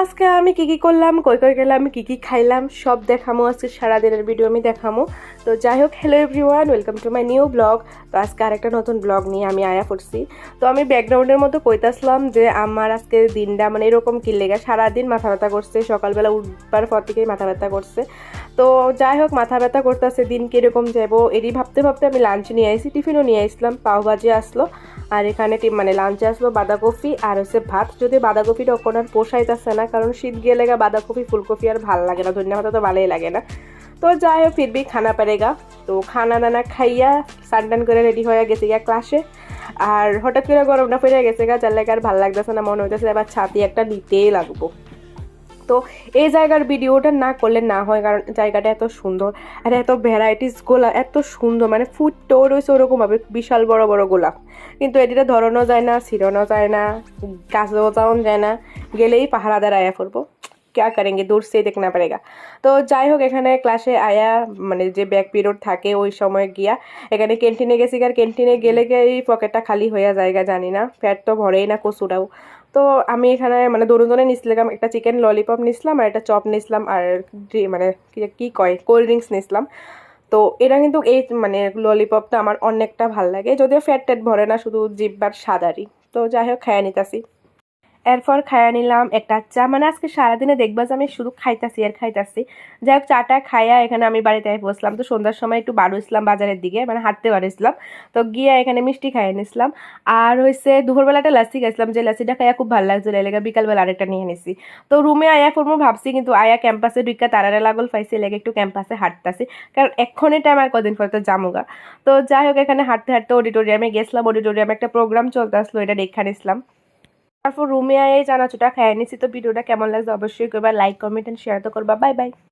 আজকে আমি কি করলাম, কই গেলাম, কি খাইলাম সব দেখামো। আজকে সারাদিনের ভিডিও আমি দেখামো। তো যাই হোক, hello everyone, welcome to my new blog. তো আজকে আরেকটা নতুন ব্লগ নিয়ে আমি আয়া পড়ছি। তো আমি ব্যাকগ্রাউন্ডের মতো কইতাছিলাম যে আমার আজকের দিনটা মানে এরকম কি লেগে সারাদিন মাথা ব্যথা করছে, সকালবেলা উঠবার পর থেকেই মাথা ব্যথা করছে। তো যাই হোক, মাথা ব্যথা করতেছে, দিন কীরকম যাবো এরই ভাবতে ভাবতে আমি লাঞ্চ নিয়ে আইছি, টিফিনও নিয়ে আসলাম, পাওভাজি আসলো। আর এখানে মানে লাঞ্চে আসলো বাঁধাকপি আর হচ্ছে ভাত। যদি বাঁধাকপিটা ওখানে আর পোষাইতেছে না, কারণ শীত গেলে বাঁধাকপি ফুলকপি আর ভাল লাগে না, ধনিয়া পাতা তো ভালোই লাগে না। তো যাই হোক, ফির ভি খানা পারেগা। তো খানা দানা খাইয়া স্নান করে রেডি হয়ে গেছে গিয়া ক্লাসে। আর হঠাৎ করে গরমটা পড়ে গেছে গা, যার লাগে আর ভাল লাগতেছে না, মনে হইতেছে এবার ছাতি একটা নিতেই লাগবো। তো এই জায়গার ভিডিওটা না করলে না হয়, কারণ জায়গাটা এত সুন্দর আর এত ভ্যারাইটিস গোলাপ, এত সুন্দর মানে ফুটও রয়েছে ওরকমভাবে, বিশাল বড় বড় গোলাপ। কিন্তু এটিতে ধরানো যায় না, ছিড়ানো যায় না, গাছও যাওয়া যায় না, গেলেই পাহারাদার আয়া পড়বো। क्या करेंगे, दूर से देखना पड़ेगा। তো যাই হোক, এখানে ক্লাসে আয়া মানে যে ব্যাক পিরিয়ড থাকে ওই সময় গিয়া এখানে ক্যান্টিনে গেছি। আর ক্যান্টিনে গেলে এই পকেটটা খালি হয়ে জায়গা জানি না, পেট তো ভরেই না কচুটাও। তো আমি এখানে মানে দুজনে নিছিলাম, একটা চিকেন ললিপপ নিছিলাম আর একটা চপ নিছিলাম, আর মানে কি কয় কোল্ড ড্রিঙ্কস নিছিলাম। তো এটা কিন্তু এই মানে ললিপপটা আমার অনেকটা ভাল লাগে, যদিও ফ্যাট ট্যাট ভরে না, শুধু জিব্বার সাদারি। তো যাই হোক, খাইয়া নিতাছি। এরপর খাইয়া নিলাম একটা চা। মানে আজকে সারাদিনে দেখবা যে আমি শুধু খাইতাছি আর খাইতাছি। যাই হোক, চাটা খাইয়া এখানে আমি বাড়িতে বসলাম। তো সন্ধ্যার সময় একটু বাড়ুইছিলাম বাজারের দিকে, মানে হাঁটতে বাড়িয়েছিলাম। তো গিয়ে এখানে মিষ্টি খাইয়ে নিছিলাম। আর হয়েছে দুপুরবেলা একটা লাসি খাইছিলাম, যে লাসিটা খাইয়া খুব ভালো লাগছিল, এলাকা বিকালবেলা আরেকটা নিয়ে নিছি। তো রুমে আয়া ফোরমো ভাবছি, কিন্তু আয়া ক্যাম্পাসে ঢুকা তারারে লাগল পাইছি, এলাকা একটু ক্যাম্পাসে হাঁটতাছি, কারণ এক্ষণে টাইম আর কদিন পরে তো জামুগা। তো যাই হোক, এখানে হাঁটতে হাঁটতে অডিটোরিয়ামে গেছিলাম, অডিটোরিয়ামে একটা প্রোগ্রাম চলতে আসলো, এটা দেখে নিছিলাম। তারপর রুমে আয় চানাচুটা খেয়ে নিছি। তো ভিডিওটা কেমন লাগছে অবশ্যই করবা, লাইক কমেন্ট এন্ড শেয়ার তো করবা। Bye bye.